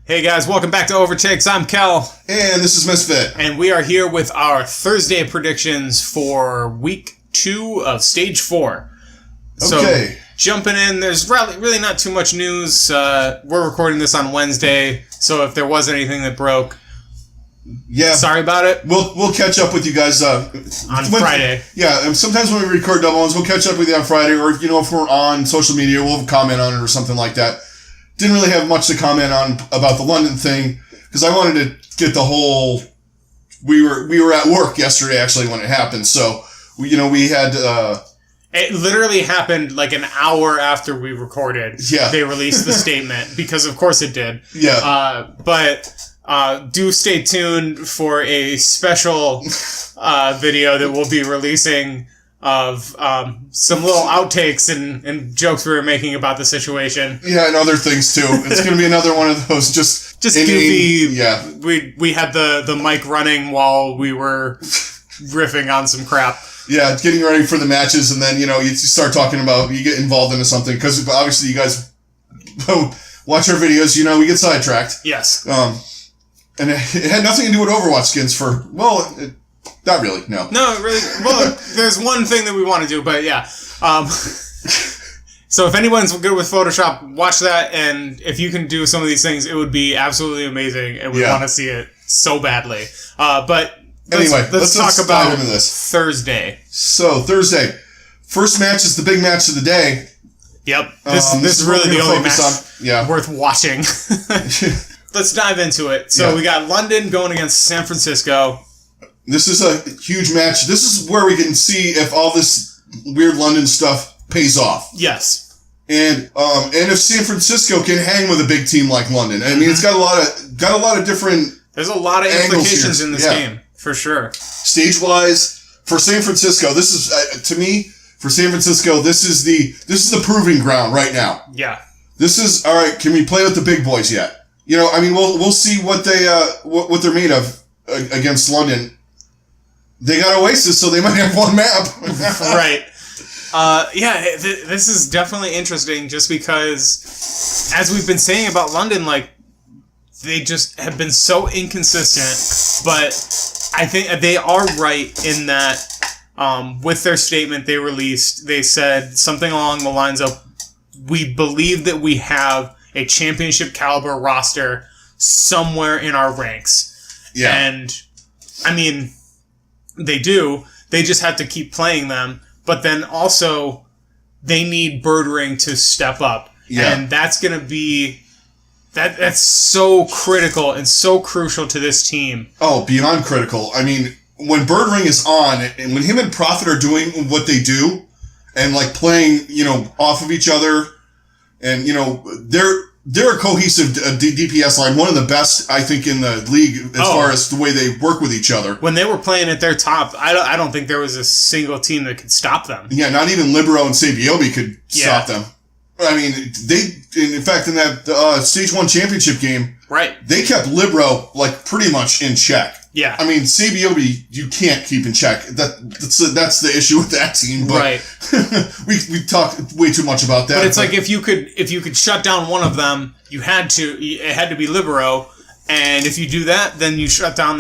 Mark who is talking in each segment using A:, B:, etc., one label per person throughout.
A: Hey guys, welcome back to Overtakes. I'm Kel.
B: And this is Misfit.
A: And we are here with our Thursday predictions for week 2 of stage 4.
B: Okay.
A: So, jumping in, there's really not too much news. We're recording this on Wednesday, so if there was anything that broke, sorry about it.
B: We'll catch up with you guys
A: on Friday.
B: Yeah, and sometimes when we record double ones, we'll catch up with you on Friday, or if we're on social media, we'll comment on it or something like that. Didn't really have much to comment on about the London thing because I wanted to get the whole. We were at work yesterday actually when it happened, so we had.
A: It literally happened like an hour after we recorded.
B: Yeah.
A: They released the statement because of course it did.
B: Yeah.
A: But do stay tuned for a special video that we'll be releasing of some little outtakes and jokes we were making about the situation.
B: Yeah, and other things too. It's going to be another one of those just
A: goofy.
B: Yeah.
A: We had the mic running while we were riffing on some crap.
B: Yeah, getting ready for the matches, and then, you start talking about, you get involved into something, because obviously you guys watch our videos, we get sidetracked.
A: Yes.
B: And it had nothing to do with Overwatch skins not really, no.
A: No, really, well, there's one thing that we want to do, but yeah. So if anyone's good with Photoshop, watch that, and if you can do some of these things, it would be absolutely amazing, and we want to see it so badly. But...
B: Anyway,
A: let's talk about
B: dive into this.
A: Thursday.
B: So, Thursday. First match is the big match of the day.
A: Yep. This is really the only match worth watching. Let's dive into it. So, we got London going against San Francisco.
B: This is a huge match. This is where we can see if all this weird London stuff pays off.
A: Yes.
B: And if San Francisco can hang with a big team like London. I mean, it's got a lot of different.
A: There's a lot of implications in this game. For sure.
B: Stage-wise, for San Francisco, this is to me. For San Francisco, this is the proving ground right now.
A: Yeah.
B: This is all right. Can we play with the big boys yet? We'll see what they're made of against London. They got Oasis, so they might have one map.
A: Right. This is definitely interesting, just because, as we've been saying about London, like, they just have been so inconsistent, but I think they are right in that with their statement they released, they said something along the lines of, we believe that we have a championship caliber roster somewhere in our ranks. Yeah. And, I mean, they do. They just have to keep playing them. But then also, they need Birdring to step up. Yeah. And that's going to be... That's so critical and so crucial to this team.
B: Oh, beyond critical. I mean, when Birdring is on, and when him and Prophet are doing what they do, and like playing, off of each other, and they're a cohesive DPS line, one of the best, I think, in the league as far as the way they work with each other.
A: When they were playing at their top, I don't think there was a single team that could stop them.
B: Yeah, not even Libero and Sabiobi could stop them. I mean, in fact, in that Stage 1 championship game,
A: right, they
B: kept Libero, like, pretty much in check.
A: Yeah.
B: I mean, Sabiobi, you can't keep in check. That's the issue with that team. But
A: right.
B: we talk way too much about that.
A: But it's like, if you could shut down one of them, it had to be Libero, and if you do that, then you shut them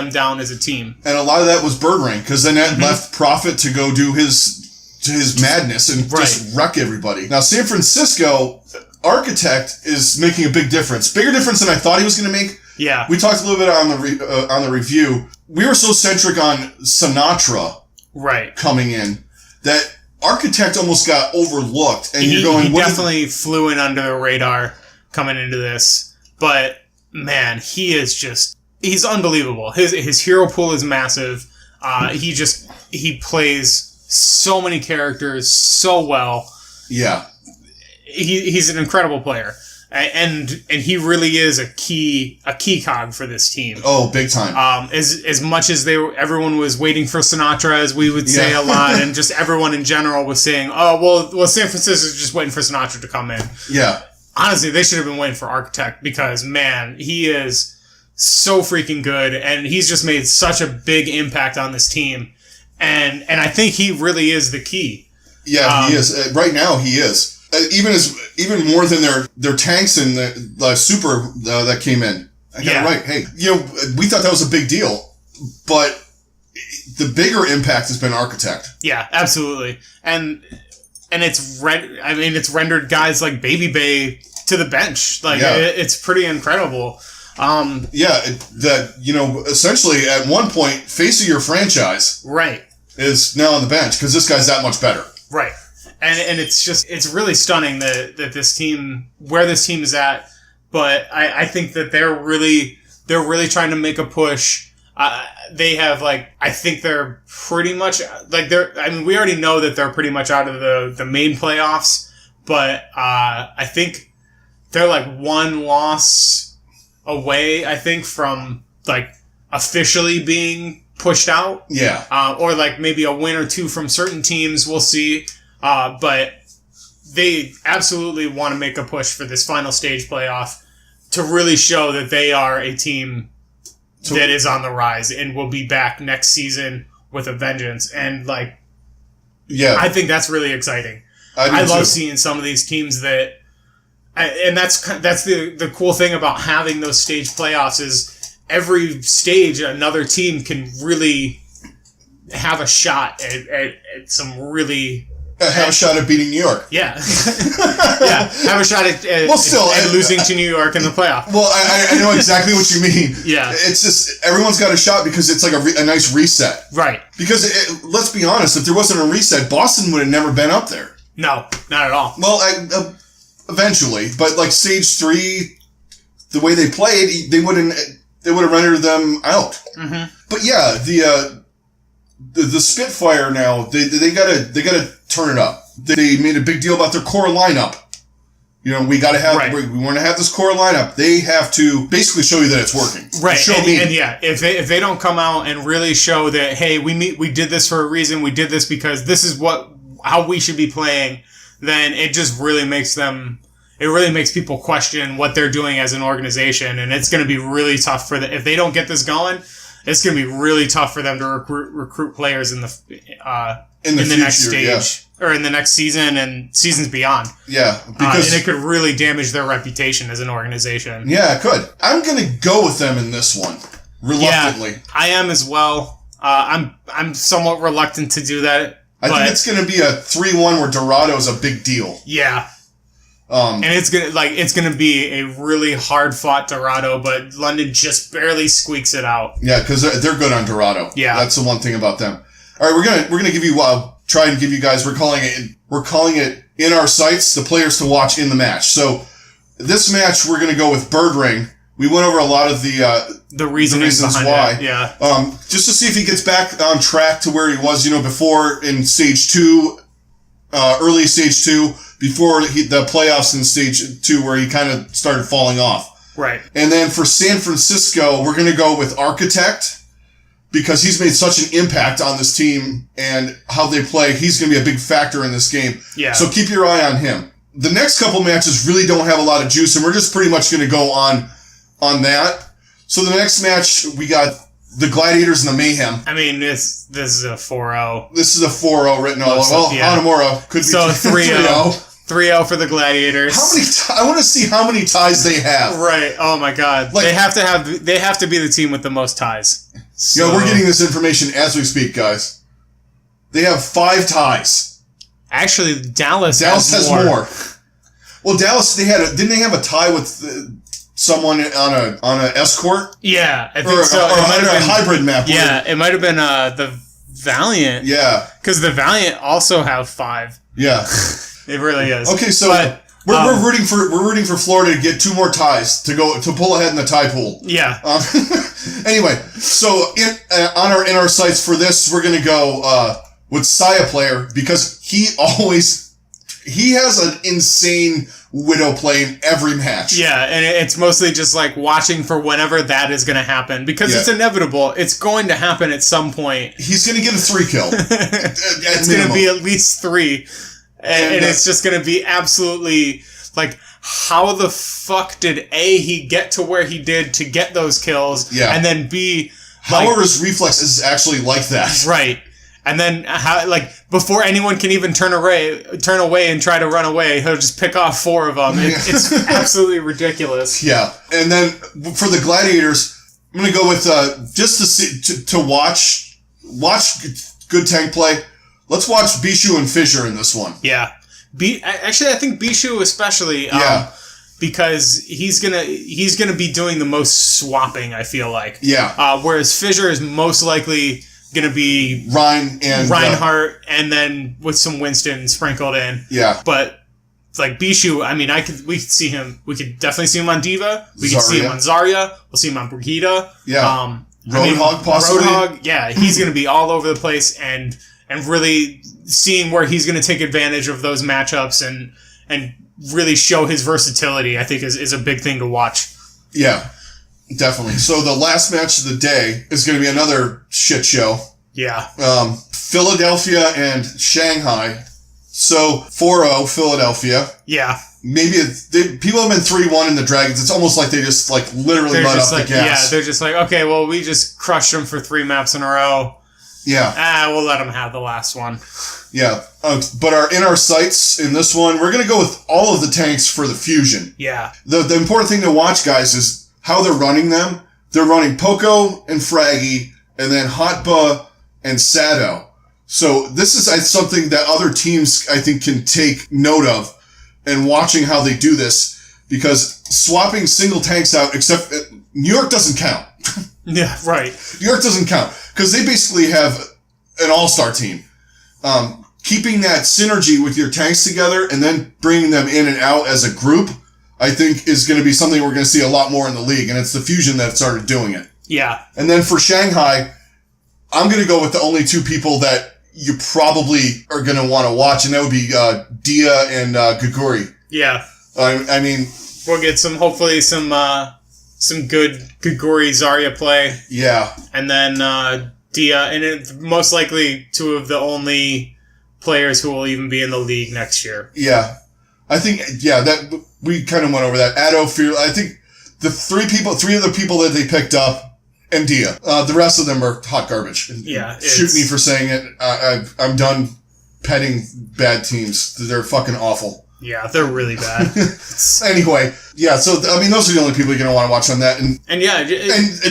A: down as a team.
B: And a lot of that was Birdring, because then that left Prophet to go do his madness and just wreck everybody. Now, San Francisco, Architect is making a big difference. Bigger difference than I thought he was going to make.
A: Yeah.
B: We talked a little bit on the review. We were so centric on Sinatra coming in that Architect almost got overlooked. And
A: he definitely flew in under the radar coming into this. But, man, he's unbelievable. His hero pool is massive. He plays so many characters so well.
B: Yeah.
A: He's an incredible player. And he really is a key cog for this team.
B: Oh, big time.
A: As much as everyone was waiting for Sinatra, as we would say a lot, and just everyone in general was saying, well, San Francisco's just waiting for Sinatra to come in.
B: Yeah.
A: Honestly, they should have been waiting for Architect, because, man, he is so freaking good, and he's just made such a big impact on this team. And I think he really is the key.
B: Yeah, he is. Right now, he is. even more than their tanks and the super that came in. I got it right. Hey, we thought that was a big deal, but the bigger impact has been Architect.
A: Yeah, absolutely, and it's rendered guys like Baby Bay to the bench. Like it's pretty incredible.
B: Essentially at one point, face of your franchise,
A: right,
B: is now on the bench because this guy's that much better.
A: Right. And it's really stunning that this team, where this team is at, but I think that they're really trying to make a push. They have I think they're pretty much we already know that they're pretty much out of the main playoffs, but I think they're one loss away, I think, from officially being pushed out.
B: Yeah.
A: Or maybe a win or two from certain teams, we'll see. But they absolutely want to make a push for this final stage playoff to really show that they are a team that is on the rise and will be back next season with a vengeance. And I think that's really exciting. I love seeing some of these teams and that's the cool thing about having those stage playoffs is every stage another team can really have a shot at some really.
B: Have a shot at beating New York.
A: Yeah. Yeah. Have a shot at losing to New York in the playoff.
B: Well, I know exactly what you mean.
A: Yeah.
B: It's just, everyone's got a shot because it's a nice reset.
A: Right.
B: Because, let's be honest, if there wasn't a reset, Boston would have never been up there.
A: No, not at all.
B: Well, eventually. But, stage 3, the way they played, they would have rendered them out.
A: Mm-hmm.
B: But, yeah, the Spitfire now, they gotta turn it up. They made a big deal about their core lineup. We gotta have, we want to have this core lineup. They have to basically show you that it's working.
A: Right. And if they don't come out and really show that, hey, we did this for a reason, we did this because this is how we should be playing, then it just really makes people question what they're doing as an organization. And it's going to be really tough if they don't get this going, it's going to be really tough for them to recruit players in the future, next stage or in the next season and seasons beyond.
B: Yeah,
A: because and it could really damage their reputation as an organization.
B: Yeah, it could. I'm going to go with them in this one, reluctantly.
A: Yeah, I am as well. I'm somewhat reluctant to do that.
B: I think it's going to be a 3-1 where Dorado is a big deal.
A: Yeah. And it's gonna be a really hard fought Dorado, but London just barely squeaks it out.
B: Yeah, because they're good on Dorado.
A: Yeah,
B: that's the one thing about them. All right, we're gonna give you try and give you guys. We're calling it in our sights the players to watch in the match. So this match we're gonna go with Bird Ring. We went over a lot of the reasons why.
A: It. Yeah.
B: Just to see if he gets back on track to where he was, before in stage 2, early stage 2. Before the playoffs in stage 2 where he kind of started falling off.
A: Right.
B: And then for San Francisco, we're going to go with Architect because he's made such an impact on this team and how they play. He's going to be a big factor in this game.
A: Yeah.
B: So keep your eye on him. The next couple matches really don't have a lot of juice, and we're just pretty much going to go on that. So the next match, we got the Gladiators and the Mayhem.
A: I mean, this is a 4-0.
B: This is a 4-0 written all over. Well, yeah. Hanamura could be
A: 3-0. 3-0 for the Gladiators.
B: I want to see how many ties they have.
A: Right. Oh my God. They have to be the team with the most ties. So.
B: We're getting this information as we speak, guys. They have 5 ties.
A: Actually, Dallas
B: has more. Well, Dallas, didn't they have a tie with someone on a escort?
A: Yeah, I think so.
B: It might have been a hybrid map.
A: Yeah, it might have been the Valiant.
B: Yeah,
A: because the Valiant also have 5.
B: Yeah,
A: it really is.
B: Okay, so we're rooting for Florida to get 2 more ties to pull ahead in the tie pool.
A: Yeah.
B: Anyway, so in our sights for this, we're gonna go with Saya player because he has an insane Widow play in every match.
A: Yeah, and it's mostly just watching for whenever that is going to happen because it's inevitable. It's going to happen at some point.
B: He's going to get a 3 kill.
A: It's going to be at least 3. And it's just going to be absolutely how the fuck did A, he get to where he did to get those kills?
B: Yeah.
A: And then B,
B: how are his reflexes actually like that?
A: Right. And then, before anyone can even turn away and try to run away, he'll just pick off 4 of them. It's absolutely ridiculous.
B: Yeah. And then for the gladiators, I'm going to go with, just to see, to watch good tank play. Let's watch Bishu and Fissure in this one.
A: Yeah. Actually, I think Bishu especially, because he's gonna be doing the most swapping, I feel like.
B: Yeah.
A: Whereas Fissure is most likely gonna be Reinhardt, and then with some Winston sprinkled in.
B: Yeah.
A: But like Bishu, I mean, we could see him. We could definitely see him on Diva. We could see him on Zarya. We'll see him on Brigitte.
B: Yeah. Roadhog possibly.
A: Roadhog, yeah, he's gonna be all over the place and really seeing where he's gonna take advantage of those matchups and really show his versatility, I think is a big thing to watch.
B: Yeah. Definitely. So the last match of the day is going to be another shit show.
A: Yeah.
B: Philadelphia and Shanghai. So 4-0 Philadelphia.
A: Yeah.
B: Maybe people have been 3-1 in the Dragons. It's almost like they just literally let up the gas.
A: Yeah, they're just like, okay, well, we just crushed them for 3 maps in a row.
B: Yeah.
A: We'll let them have the last one.
B: Yeah. But in our sights in this one, we're going to go with all of the tanks for the fusion.
A: Yeah.
B: The important thing to watch, guys, is how they're running them. They're running Poco and Fraggy, and then Hotba and Sado. So this is something that other teams, I think, can take note of and watching how they do this, because swapping single tanks out, except New York doesn't count.
A: Yeah, right.
B: New York doesn't count, because they basically have an all-star team. Keeping that synergy with your tanks together and then bringing them in and out as a group, I think is going to be something we're going to see a lot more in the league, and it's the fusion that started doing it.
A: Yeah.
B: And then for Shanghai, I'm going to go with the only 2 people that you probably are going to want to watch, and that would be Dia and Guguri.
A: Yeah.
B: I mean,
A: we'll get hopefully some good Guguri Zarya play.
B: Yeah.
A: And then Dia, and most likely 2 of the only players who will even be in the league next year.
B: Yeah. I think, that we kind of went over that. Addo, I think the 3 of the people that they picked up, and Dia. The rest of them are hot garbage.
A: Yeah.
B: Shoot me for saying it. I'm done petting bad teams. They're fucking awful.
A: Yeah, they're really bad.
B: Anyway, yeah, so, I mean, those are the only people you're going to want to watch on that. And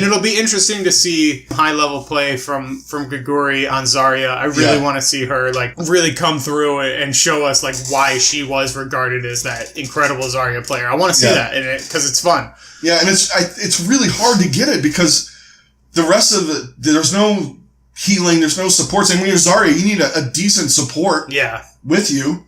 A: it'll be interesting to see high-level play from Guguri on Zarya. I really want to see her, really come through and show us, why she was regarded as that incredible Zarya player. I want to see that, because it's fun.
B: Yeah, and it's really hard to get it, because the rest of it, there's no healing, there's no supports. And when you're Zarya, you need a decent support with you.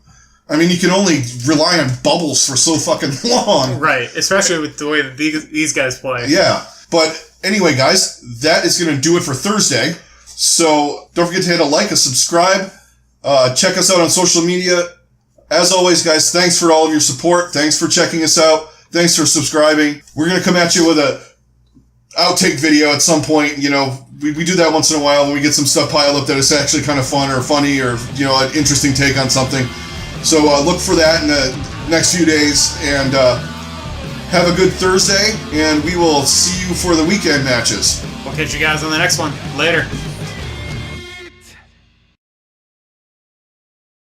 B: I mean, you can only rely on bubbles for so fucking long.
A: Right, especially with the way that these guys play.
B: Yeah. But anyway, guys, that is going to do it for Thursday. So don't forget to hit a like, a subscribe. Check us out on social media. As always, guys, thanks for all of your support. Thanks for checking us out. Thanks for subscribing. We're going to come at you with a outtake video at some point. You know, we do that once in a while when we get some stuff piled up that is actually kind of fun or funny or, an interesting take on something. So look for that in the next few days, and have a good Thursday, and we will see you for the weekend matches.
A: We'll catch you guys on the next one. Later.